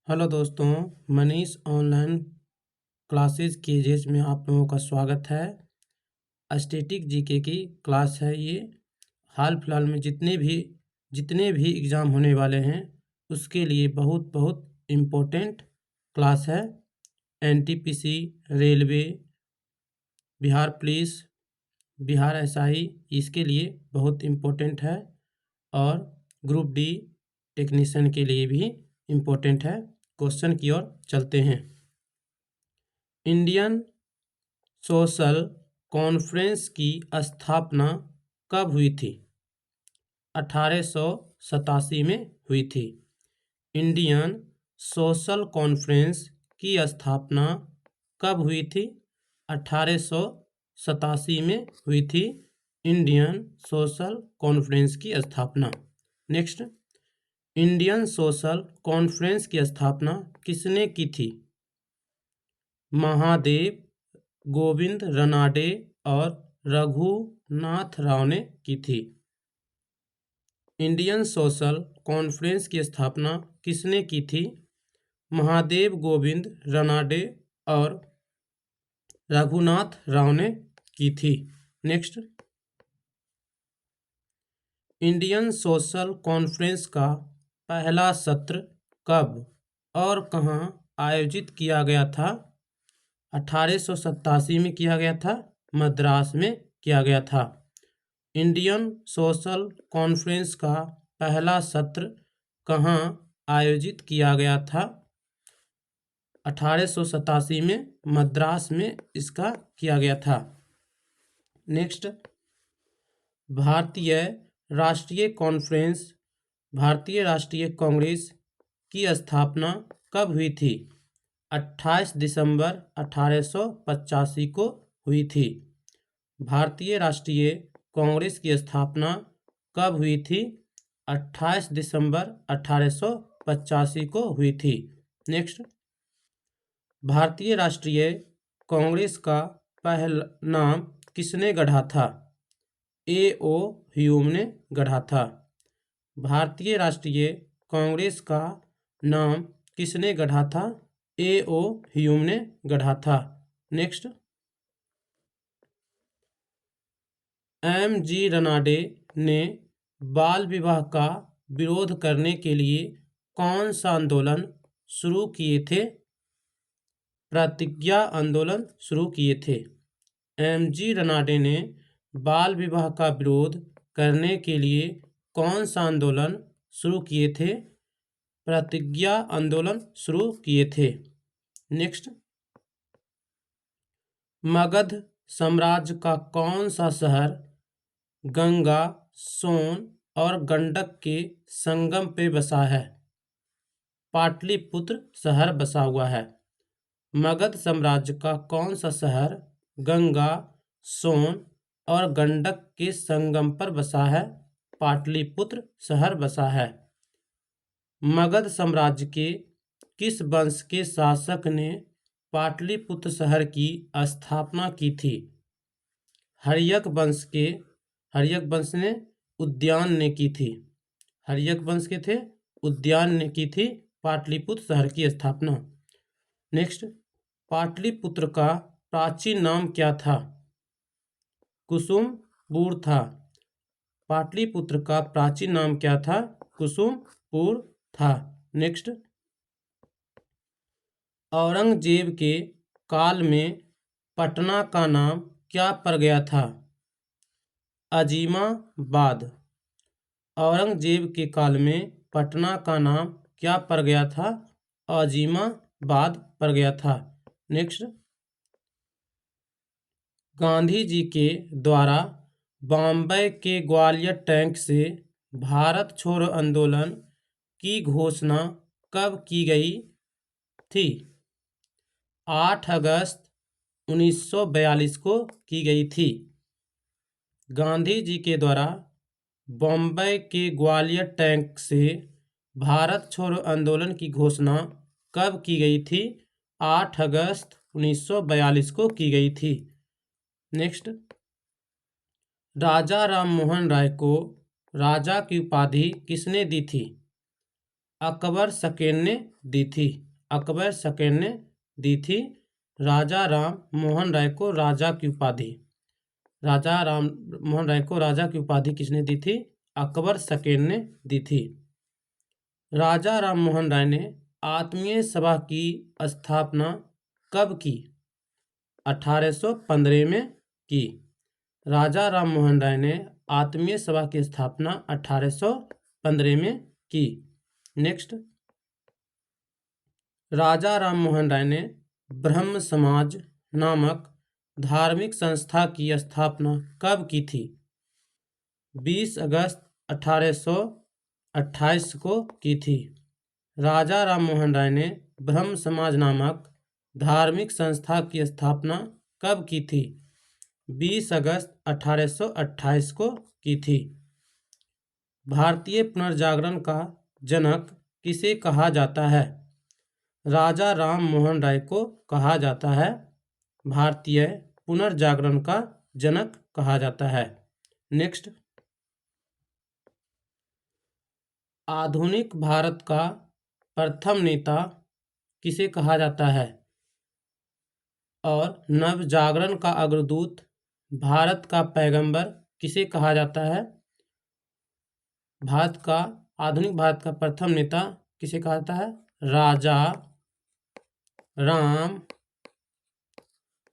Hello दोस्तों, Manish online classes केजेस में आप लोगों का स्वागत है। स्टैटिक जीके की क्लास है ये। हाल फिलहाल में जितने भी एग्ज़ाम होने वाले हैं उसके लिए बहुत बहुत इम्पोर्टेंट क्लास है। NTPC, railway, Bihar police, Bihar SI इसके लिए बहुत इम्पोर्टेंट है और ग्रुप डी टेक्नीशियन के लिए भी इम्पोर्टेंट है। क्वेश्चन की ओर चलते हैं। इंडियन सोशल कॉन्फ्रेंस की स्थापना कब हुई थी? 1887 में हुई थी। इंडियन सोशल कॉन्फ्रेंस की स्थापना कब हुई थी? 1887 में हुई थी इंडियन सोशल कॉन्फ्रेंस की स्थापना। नेक्स्ट, इंडियन सोशल कॉन्फ्रेंस की स्थापना किसने की थी? महादेव गोविंद रनाडे और रघुनाथ राव ने की थी। इंडियन सोशल कॉन्फ्रेंस की स्थापना किसने की थी? महादेव गोविंद रनाडे और रघुनाथ राव ने की थी। नेक्स्ट, इंडियन सोशल कॉन्फ्रेंस का पहला सत्र कब और कहाँ आयोजित किया गया था? 1887 में किया गया था, मद्रास में किया गया था। इंडियन सोशल कॉन्फ्रेंस का पहला सत्र कहाँ आयोजित किया गया था? 1887 में मद्रास में इसका किया गया था। नेक्स्ट, भारतीय राष्ट्रीय कांग्रेस की स्थापना कब हुई थी? 28 दिसंबर 1885 को हुई थी। भारतीय राष्ट्रीय कांग्रेस की स्थापना कब हुई थी? 28 दिसंबर 1885 को हुई थी। नेक्स्ट, भारतीय राष्ट्रीय कांग्रेस का पहला नाम किसने गढ़ा था? A.O. ह्यूम ने गढ़ा था। भारतीय राष्ट्रीय कांग्रेस का नाम किसने गढ़ा था? A.O. ह्यूम ने गढ़ा था। Next, M.G. रनाडे ने बाल विवाह का विरोध करने के लिए कौन सा आंदोलन शुरू किए थे? प्रतिज्ञा आंदोलन शुरू किए थे। M.G. रनाडे ने बाल विवाह का विरोध करने के लिए कौन सा आंदोलन शुरू किए थे? प्रतिज्ञा आंदोलन शुरू किए थे। नेक्स्ट, मगध साम्राज्य का कौन सा शहर गंगा, सोन और गंडक के संगम पे बसा है? पाटलिपुत्र शहर बसा हुआ है। मगध साम्राज्य का कौन सा शहर गंगा, सोन और गंडक के संगम पर बसा है? पाटलिपुत्र शहर बसा है। मगध साम्राज्य के किस वंश के शासक ने पाटलिपुत्र शहर की स्थापना की थी? हर्यक वंश ने उद्यान ने की थी। हर्यक वंश के थे, उद्यान ने की थी पाटलिपुत्र शहर की स्थापना। नेक्स्ट, पाटलिपुत्र का प्राचीन नाम क्या था? कुसुमपुर था। पाटलिपुत्र का प्राचीन नाम क्या था? कुसुमपुर था। नेक्स्ट, औरंगजेब के काल में पटना का नाम क्या पड़ गया था? अजीमाबाद। औरंगजेब के काल में पटना का नाम क्या पड़ गया था? अजीमाबाद पड़ गया था। नेक्स्ट, गांधी जी के द्वारा बॉम्बे के ग्वालियर टैंक से भारत छोड़ो आंदोलन की घोषणा कब की गई थी? 8 अगस्त 1942 को की गई थी। गांधी जी के द्वारा बॉम्बे के ग्वालियर टैंक से भारत छोड़ो आंदोलन की घोषणा कब की गई थी? 8 अगस्त 1942 को की गई थी। नेक्स्ट, राजा राममोहन राय को राजा की उपाधि किसने दी थी? अकबर सेकेंड ने दी थी? अकबर सेकेंड ने दी थी राजा राम मोहन राय को राजा की उपाधि। राजा राम मोहन राय को राजा की उपाधि किसने दी थी? अकबर सेकेंड ने दी थी। राजा राम मोहन राय ने आत्मीय सभा की स्थापना कब की? 1815 में की। राजा राम मोहन राय ने आत्मीय सभा की स्थापना 1815 में की। नेक्स्ट, राजा राम मोहन राय ने ब्रह्म समाज नामक धार्मिक संस्था की स्थापना कब की थी? 20 अगस्त 1828 को की थी। राजा राम मोहन राय ने ब्रह्म समाज नामक धार्मिक संस्था की स्थापना कब की थी? 20 अगस्त 1828 को की थी। भारतीय पुनर्जागरण का जनक किसे कहा जाता है? राजा राम मोहन राय को कहा जाता है भारतीय पुनर्जागरण का जनक कहा जाता है। नेक्स्ट, आधुनिक भारत का प्रथम नेता किसे कहा जाता है? और नवजागरण का अग्रदूत, भारत का पैगंबर किसे कहा जाता है? आधुनिक भारत का प्रथम नेता किसे कहा जाता है? राजा राम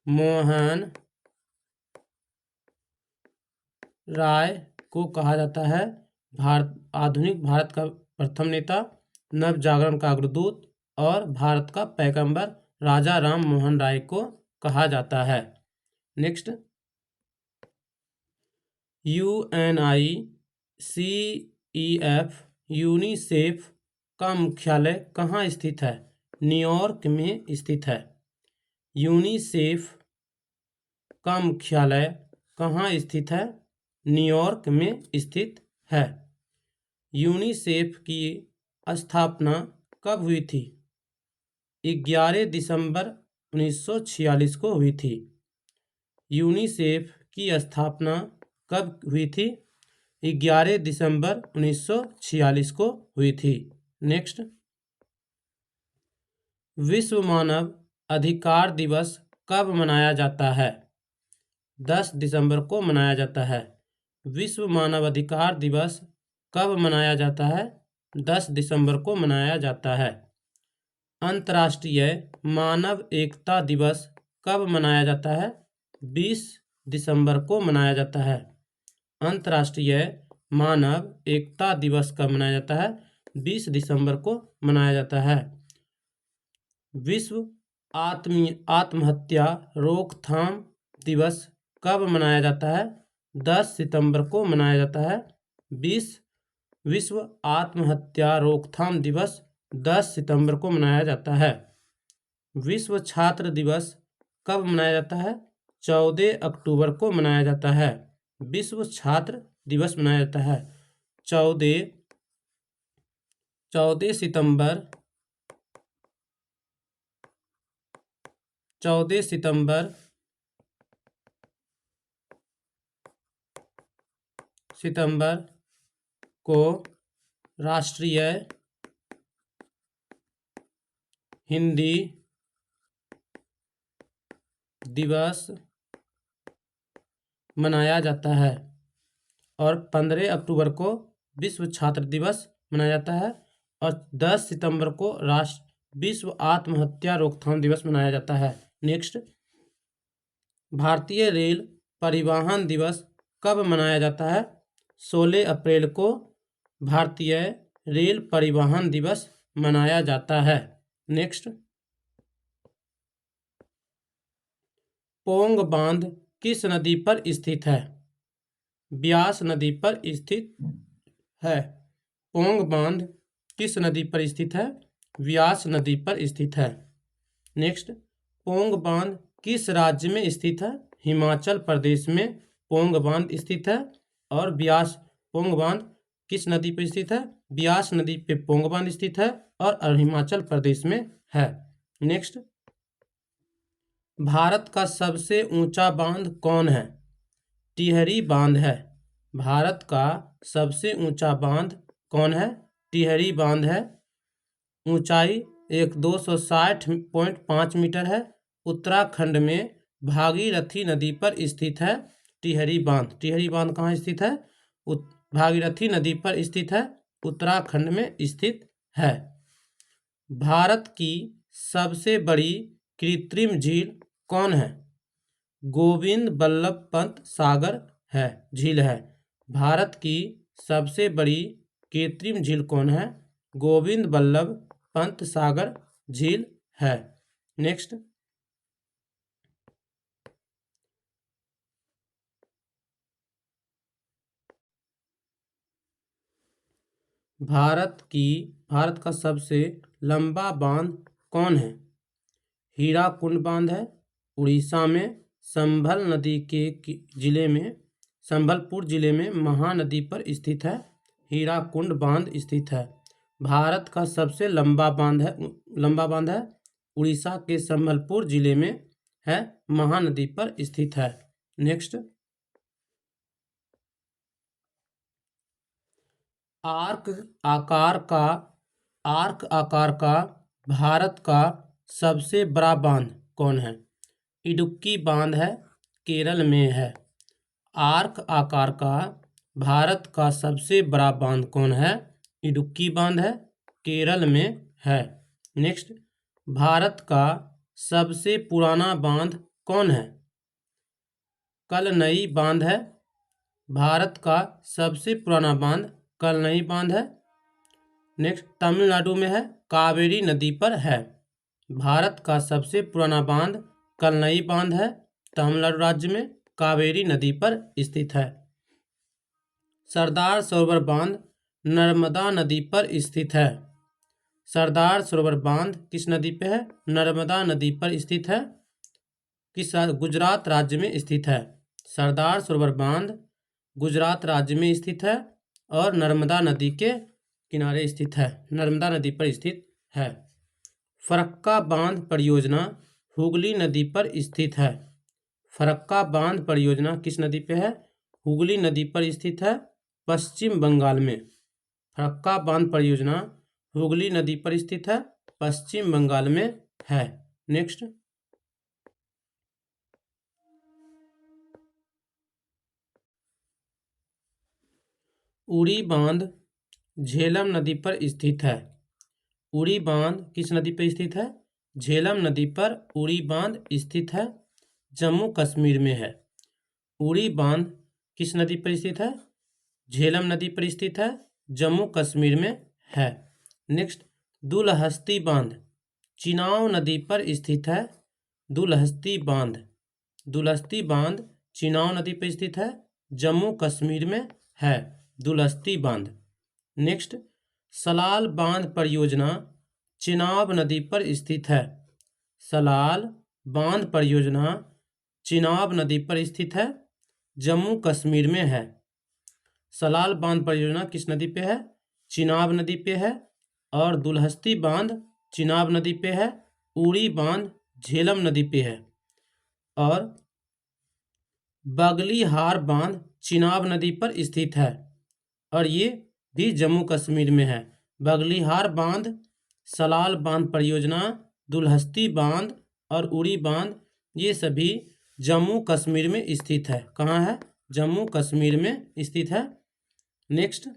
मोहन राय को कहा जाता है आधुनिक भारत का प्रथम नेता, नवजागरण का अग्रदूत और भारत का पैगंबर राजा राम मोहन राय को कहा जाता है। नेक्स्ट, UNICEF यूनिसेफ का मुख्यालय कहाँ स्थित है? न्यूयॉर्क में स्थित है। यूनिसेफ का मुख्यालय कहाँ स्थित है? न्यूयॉर्क में स्थित है। यूनिसेफ की स्थापना कब हुई थी? 11 दिसंबर 1946 को हुई थी। यूनिसेफ की स्थापना कब हुई थी? 11 दिसंबर 1946 को हुई थी। नेक्स्ट, विश्व मानव अधिकार दिवस कब मनाया जाता है? 10 दिसंबर को मनाया जाता है। विश्व मानव अधिकार दिवस कब मनाया जाता है? 10 दिसंबर को मनाया जाता है। अंतर्राष्ट्रीय मानव एकता दिवस कब मनाया जाता है? 20 दिसंबर को मनाया जाता है। अंतर्राष्ट्रीय मानव एकता दिवस कब मनाया जाता है? 20 दिसंबर को मनाया जाता है। विश्व आत्महत्या रोकथाम दिवस कब मनाया जाता है? 10 सितंबर को मनाया जाता है। विश्व आत्महत्या रोकथाम दिवस 10 सितंबर को मनाया जाता है। विश्व छात्र दिवस कब मनाया जाता है? 14 अक्टूबर को मनाया जाता है। विश्व छात्र दिवस मनाया जाता है 14 सितंबर 14 सितंबर को राष्ट्रीय हिंदी दिवस मनाया जाता है और 15 अक्टूबर को विश्व छात्र दिवस मनाया जाता है और 10 सितंबर को विश्व आत्महत्या रोकथाम दिवस मनाया जाता है। नेक्स्ट, भारतीय रेल परिवहन दिवस कब मनाया जाता है? 16 अप्रैल को भारतीय रेल परिवहन दिवस मनाया जाता है। नेक्स्ट, पोंग बांध किस नदी पर स्थित है? ब्यास नदी पर स्थित है। पोंग बांध किस नदी पर स्थित है? व्यास नदी पर स्थित है। नेक्स्ट, पोंग बांध किस राज्य में स्थित है? हिमाचल प्रदेश में पोंग बांध स्थित है। और पोंग बांध किस नदी पर स्थित है? ब्यास नदी पे पोंग बांध स्थित है और हिमाचल प्रदेश में है। नेक्स्ट, भारत का सबसे ऊंचा बांध कौन है? टिहरी बांध है। भारत का सबसे ऊंचा बांध कौन है? टिहरी बांध है। ऊंचाई 260.5 मीटर है। उत्तराखंड में भागीरथी नदी पर स्थित है टिहरी बांध। टिहरी बांध कहाँ स्थित है? भागीरथी नदी पर स्थित है, उत्तराखंड में स्थित है। भारत की सबसे बड़ी कृत्रिम झील कौन है? गोविंद बल्लभ पंत सागर है झील है। भारत की सबसे बड़ी कृत्रिम झील कौन है? गोविंद बल्लभ पंत सागर झील है। नेक्स्ट, भारत का सबसे लंबा बांध कौन है? हीराकुंड बांध है, उड़ीसा में संभल नदी के जिले में, संबलपुर जिले में महानदी पर स्थित है हीराकुंड बांध स्थित है। भारत का सबसे लंबा बांध है उड़ीसा के संबलपुर जिले में है, महानदी पर स्थित है। नेक्स्ट, आर्क आकार का भारत का सबसे बड़ा बांध कौन है? इडुक्की बांध है, केरल में है। आर्क आकार का भारत का सबसे बड़ा बांध कौन है? इडुक्की बांध है, केरल में है। नेक्स्ट, भारत का सबसे पुराना बांध कौन है? कलनई बांध है। भारत का सबसे पुराना बांध कलनई बांध है। नेक्स्ट, तमिलनाडु में है, कावेरी नदी पर है। भारत का सबसे पुराना बांध कलनई बांध है, तमिलनाडु राज्य में कावेरी नदी पर स्थित है। सरदार सरोवर बांध नर्मदा नदी पर स्थित है। सरदार सरोवर बांध किस नदी पे है? नर्मदा नदी पर स्थित है। किस गुजरात राज्य में स्थित है। सरदार सरोवर बांध गुजरात राज्य में स्थित है और नर्मदा नदी के किनारे स्थित है, नर्मदा नदी पर स्थित है। फरक्का बांध परियोजना हुगली नदी पर स्थित है। फरक्का बांध परियोजना किस नदी पे है? हुगली नदी पर स्थित है, पश्चिम बंगाल में। फरक्का बांध परियोजना हुगली नदी पर स्थित है, पश्चिम बंगाल में है। नेक्स्ट, उड़ी बांध झेलम नदी पर स्थित है। उड़ी बांध किस नदी पर स्थित है? झेलम नदी पर उड़ी बांध स्थित है, जम्मू कश्मीर में है। उड़ी बांध किस नदी पर स्थित है? झेलम नदी पर स्थित है, जम्मू कश्मीर में है। नेक्स्ट, दुलहस्ती बांध चिनाव नदी पर स्थित है। दुलहस्ती बांध चिनाव नदी पर स्थित है, जम्मू कश्मीर में है दुलहस्ती बांध। नेक्स्ट, सलाल बांध परियोजना चिनाब नदी पर स्थित है। सलाल बांध परियोजना चिनाब नदी पर स्थित है, जम्मू कश्मीर में है। सलाल बांध परियोजना किस नदी पे है? चिनाब नदी पे है। और दुलहस्ती बांध चिनाब नदी पे है। उड़ी बांध झेलम नदी पे है। और बगलीहार बांध चिनाब नदी पर स्थित है और ये भी जम्मू कश्मीर में है। बगलीहार बांध, सलाल बांध परियोजना, दुलहस्ती बांध और उड़ी बांध ये सभी जम्मू कश्मीर में स्थित है। कहाँ है? जम्मू कश्मीर में स्थित है। नेक्स्ट,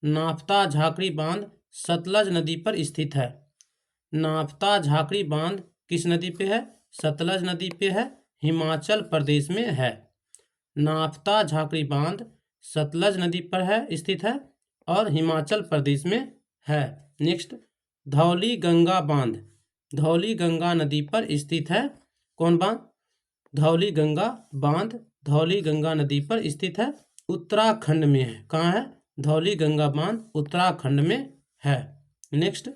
नाफ्ता झाकड़ी बांध सतलज नदी पर स्थित है। नाफ्ता झाकड़ी बांध किस नदी पे है? सतलज नदी पे है, हिमाचल प्रदेश में है। नाफ्ता झाकड़ी बांध सतलज नदी पर है स्थित है और हिमाचल प्रदेश में है। नेक्स्ट, धौली गंगा बांध धौली गंगा नदी पर स्थित है। कौन बांध? धौली गंगा बांध धौली गंगा नदी पर स्थित है, उत्तराखंड में है। कहाँ है? धौली गंगा बांध उत्तराखंड में है। नेक्स्ट,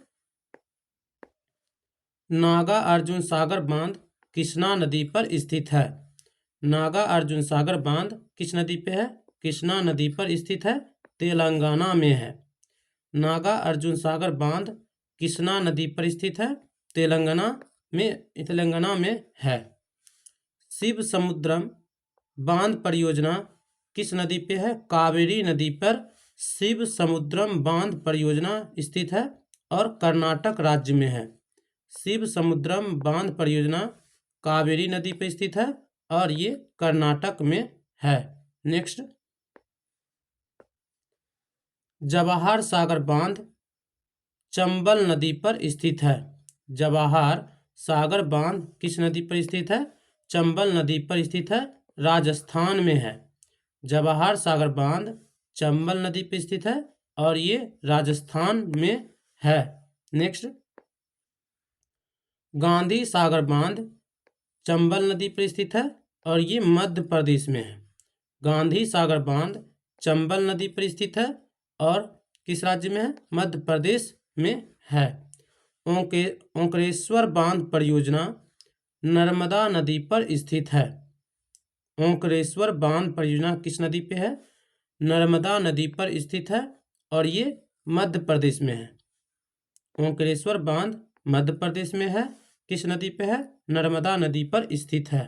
नागा अर्जुन सागर बांध कृष्णा नदी पर स्थित है। नागा अर्जुन सागर बांध किस नदी पे है? कृष्णा नदी पर स्थित है, तेलंगाना में है। नागा अर्जुन सागर बांध कृष्णा नदी पर स्थित है, तेलंगाना में है। शिव समुद्रम बांध परियोजना किस नदी पे है? कावेरी नदी पर शिव समुद्रम बांध परियोजना स्थित है और कर्नाटक राज्य में है। शिव समुद्रम बांध परियोजना कावेरी नदी पर स्थित है और ये कर्नाटक में है। नेक्स्ट, जवाहर सागर बांध चंबल नदी पर स्थित है। जवाहर सागर बांध किस नदी पर स्थित है? चंबल नदी पर स्थित है, राजस्थान में है। जवाहर सागर बांध चंबल नदी पर स्थित है और ये राजस्थान में है। नेक्स्ट, गांधी सागर बांध चंबल नदी पर स्थित है और ये मध्य प्रदेश में है। गांधी सागर बांध चंबल नदी पर स्थित है और किस राज्य में है? मध्य प्रदेश में है। ओंकारेश्वर बांध परियोजना नर्मदा नदी पर स्थित है। ओंकारेश्वर बांध परियोजना किस नदी पे है? नर्मदा नदी पर स्थित है और ये मध्य प्रदेश में है। ओंकारेश्वर बांध मध्य प्रदेश में है। किस नदी पे है? नर्मदा नदी पर स्थित है।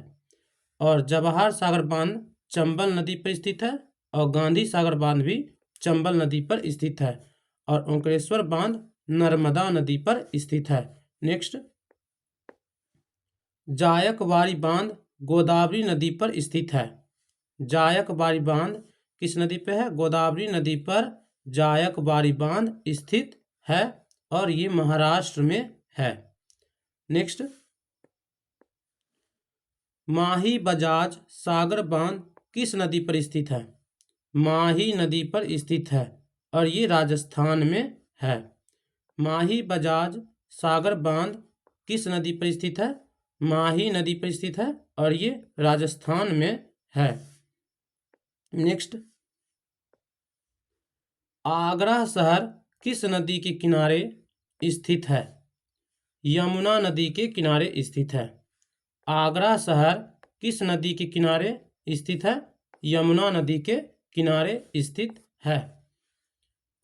और जवाहर सागर बांध चंबल नदी पर स्थित है और गांधी सागर बांध भी चंबल नदी पर स्थित है और ओंकारेश्वर बांध नर्मदा नदी पर स्थित है। नेक्स्ट, जायकवाड़ी बांध गोदावरी नदी पर स्थित है। जायकवाड़ी बांध किस नदी पे है? गोदावरी नदी पर जायकवाड़ी बांध स्थित है और ये महाराष्ट्र में है। नेक्स्ट, माही बजाज सागर बांध किस नदी पर स्थित है? माही नदी पर स्थित है और ये राजस्थान में है। माही बजाज सागर बांध किस नदी पर स्थित है? माही नदी पर स्थित है और ये राजस्थान में है। नेक्स्ट, आगरा शहर किस नदी के किनारे स्थित है? यमुना नदी के किनारे स्थित है। आगरा शहर किस नदी के किनारे स्थित है? यमुना नदी के किनारे स्थित है।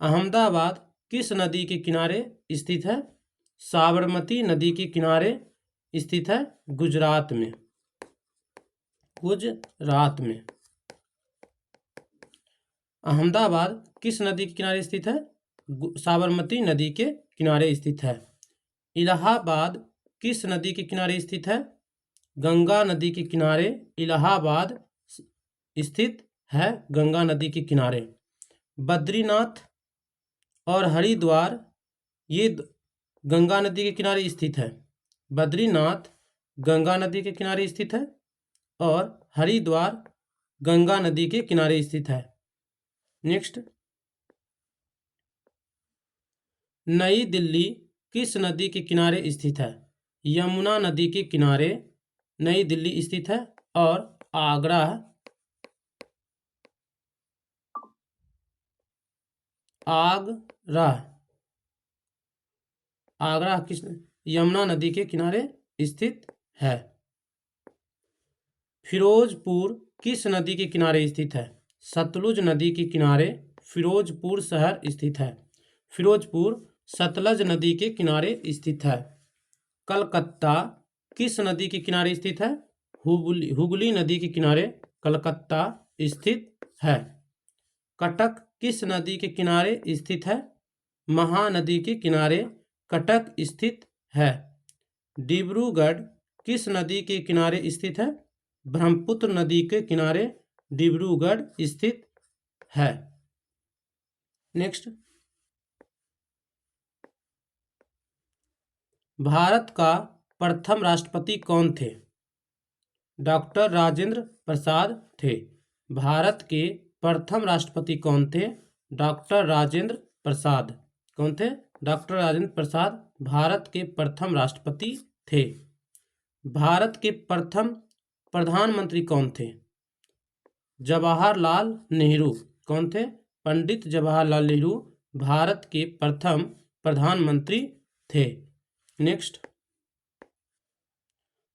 अहमदाबाद किस नदी के किनारे स्थित है? साबरमती नदी के किनारे स्थित है, गुजरात में। गुजरात में अहमदाबाद किस नदी के किनारे स्थित है? साबरमती नदी के किनारे स्थित है। इलाहाबाद किस नदी के किनारे स्थित है? गंगा नदी के किनारे इलाहाबाद स्थित है, गंगा नदी के किनारे। बद्रीनाथ और हरिद्वार ये गंगा नदी के किनारे स्थित है। बद्रीनाथ गंगा नदी के किनारे स्थित है और हरिद्वार गंगा नदी के किनारे स्थित है। नेक्स्ट, नई दिल्ली किस नदी के किनारे स्थित है? यमुना नदी के किनारे नई दिल्ली स्थित है और आगरा किस यमुना नदी के किनारे स्थित है। फिरोजपुर किस नदी के किनारे स्थित है? सतलुज नदी के किनारे फिरोजपुर शहर स्थित है। फिरोजपुर सतलज नदी के किनारे स्थित है। कलकत्ता किस नदी के किनारे स्थित है? हुगली नदी के किनारे कलकत्ता स्थित है। कटक किस नदी के किनारे स्थित है? महानदी के किनारे कटक स्थित है। डिब्रूगढ़ किस नदी के किनारे स्थित है? ब्रह्मपुत्र नदी के किनारे डिब्रूगढ़ स्थित है। नेक्स्ट, भारत का प्रथम राष्ट्रपति कौन थे? डॉक्टर राजेंद्र प्रसाद थे। भारत के प्रथम राष्ट्रपति कौन थे? डॉक्टर राजेंद्र प्रसाद। कौन थे? डॉक्टर राजेंद्र प्रसाद भारत के प्रथम राष्ट्रपति थे। भारत के प्रथम प्रधानमंत्री कौन थे? जवाहरलाल नेहरू। कौन थे? पंडित जवाहरलाल नेहरू भारत के प्रथम प्रधानमंत्री थे। नेक्स्ट,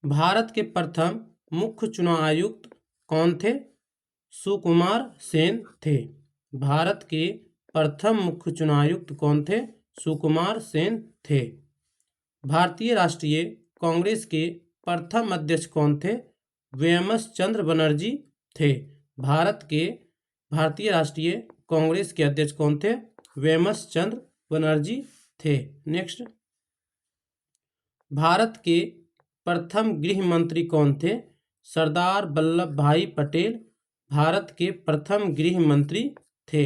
भारत के प्रथम मुख्य चुनाव आयुक्त कौन थे? सुकुमार सेन थे। भारत के प्रथम मुख्य चुनाव आयुक्त कौन थे? सुकुमार सेन थे। भारतीय राष्ट्रीय कांग्रेस के प्रथम अध्यक्ष कौन थे? व्योमकेश चंद्र बनर्जी थे। भारत के भारतीय राष्ट्रीय कांग्रेस के अध्यक्ष कौन थे? वेमस चंद्र बनर्जी थे। नेक्स्ट, भारत के प्रथम गृह मंत्री कौन थे? सरदार वल्लभ भाई पटेल भारत के प्रथम गृह मंत्री थे।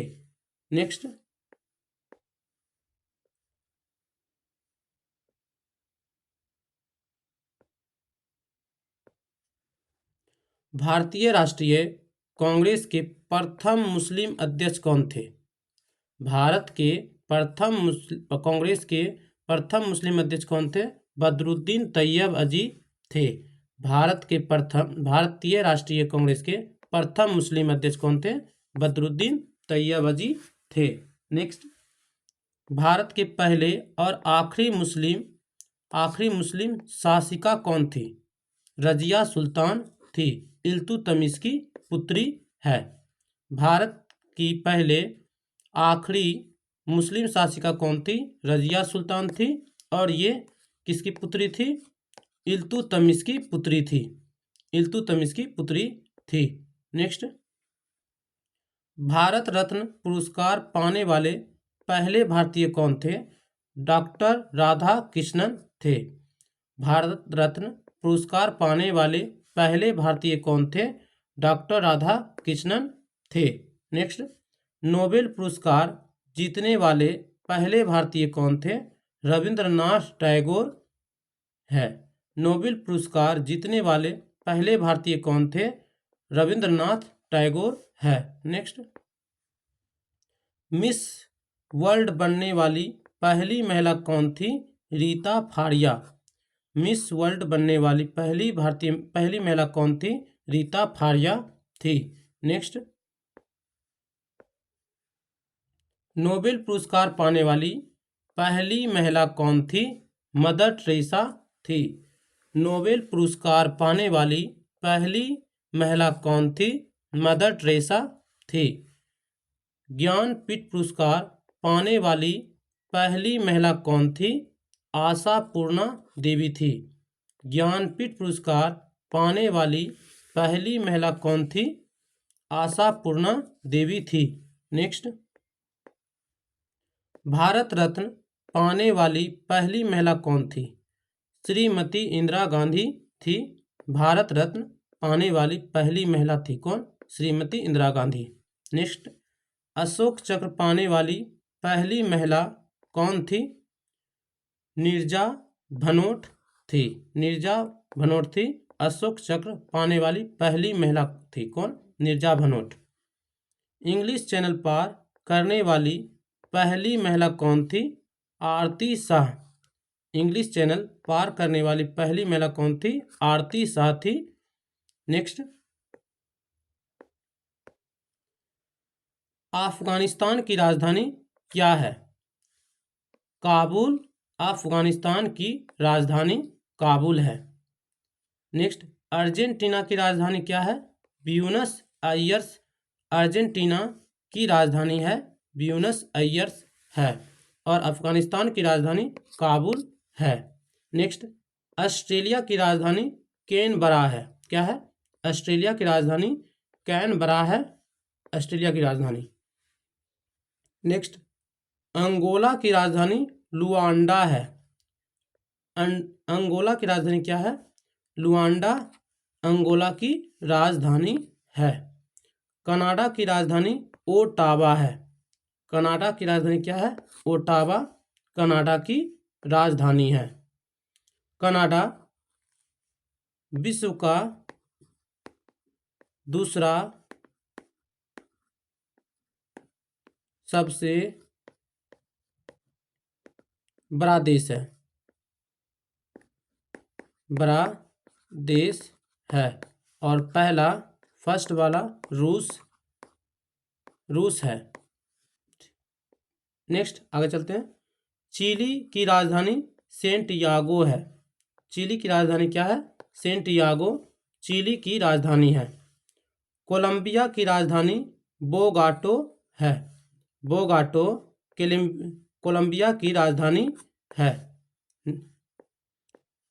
नेक्स्ट, भारतीय राष्ट्रीय कांग्रेस के प्रथम मुस्लिम अध्यक्ष कौन थे? भारत के कांग्रेस के प्रथम मुस्लिम अध्यक्ष कौन थे? बदरुद्दीन तैयब अजी थे। भारतीय राष्ट्रीय कांग्रेस के प्रथम मुस्लिम अध्यक्ष कौन थे? बदरुद्दीन तैयब अजी थे। नेक्स्ट, भारत के पहले और आखिरी मुस्लिम शासिका कौन थी? रजिया सुल्तान थी। इल्तुतमिश की पुत्री है। भारत की पहले आखिरी मुस्लिम शासिका कौन थी? रजिया सुल्तान थी। और ये किसकी पुत्री थी? इल्तुतमिश की पुत्री थी। इल्तुतमिश की पुत्री थी। नेक्स्ट, भारत रत्न पुरस्कार पाने वाले पहले भारतीय कौन थे? डॉक्टर राधा कृष्णन थे। भारत रत्न पुरस्कार पाने वाले पहले भारतीय कौन थे? डॉक्टर राधा कृष्णन थे। नेक्स्ट, नोबेल पुरस्कार जीतने वाले पहले भारतीय कौन थे? रविंद्रनाथ टैगोर है। नोबेल पुरस्कार जीतने वाले पहले भारतीय कौन थे? रविंद्रनाथ टैगोर है। नेक्स्ट, मिस वर्ल्ड बनने वाली पहली महिला कौन थी? रीता फाड़िया। मिस वर्ल्ड बनने वाली पहली महिला कौन थी? रीता फाड़िया थी। नेक्स्ट, नोबेल पुरस्कार पाने वाली पहली महिला कौन थी? मदर टेरेसा थी। नोबेल पुरस्कार पाने वाली पहली महिला कौन थी? मदर टेरेसा थी। ज्ञानपीठ पुरस्कार पाने वाली पहली महिला कौन थी? आशापूर्णा देवी थी। ज्ञानपीठ पुरस्कार पाने वाली पहली महिला कौन थी? आशापूर्णा देवी थी। नेक्स्ट, भारत रत्न पाने वाली पहली महिला कौन थी? श्रीमती इंदिरा गांधी थी। भारत रत्न पाने वाली पहली महिला थी कौन? श्रीमती इंदिरा गांधी। नेक्स्ट, अशोक चक्र पाने वाली पहली महिला कौन थी? नीरजा भनोट थी। नीरजा भनोट थी। अशोक चक्र पाने वाली पहली महिला थी कौन? नीरजा भनोट। इंग्लिश चैनल पार करने वाली पहली महिला कौन थी? आरती शाह। इंग्लिश चैनल पार करने वाली पहली महिला कौन थी? आरती शाह थी। नेक्स्ट, अफगानिस्तान की राजधानी क्या है? काबुल। अफगानिस्तान की राजधानी काबुल है। नेक्स्ट, अर्जेंटीना की राजधानी क्या है? Buenos Aires. अर्जेंटीना की राजधानी है ब्यूनस आयर्स है। और अफगानिस्तान की राजधानी काबुल है। नेक्स्ट, ऑस्ट्रेलिया की राजधानी कैनबरा है। क्या है? ऑस्ट्रेलिया की राजधानी कैनबरा है। ऑस्ट्रेलिया की राजधानी। नेक्स्ट, अंगोला की राजधानी लुआंडा है। अंगोला की राजधानी क्या है? लुआंडा अंगोला की राजधानी है। कनाडा की राजधानी ओटावा है। कनाडा की राजधानी क्या है? ओटावा कनाडा की राजधानी है। कनाडा विश्व का दूसरा सबसे बड़ा देश है। बड़ा देश है। और पहला फर्स्ट वाला रूस है। नेक्स्ट, आगे चलते हैं। चिली की राजधानी सेंटियागो है। चिली की राजधानी क्या है? सेंटियागो चिली की राजधानी है। कोलंबिया की राजधानी बोगाटो है। बोगाटो कोलंबिया की राजधानी है।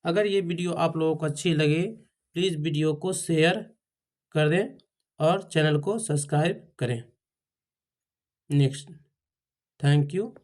अगर ये वीडियो आप लोगों को अच्छी लगे प्लीज़ वीडियो को शेयर कर दें और चैनल को सब्सक्राइब करें। नेक्स्ट। Thank you.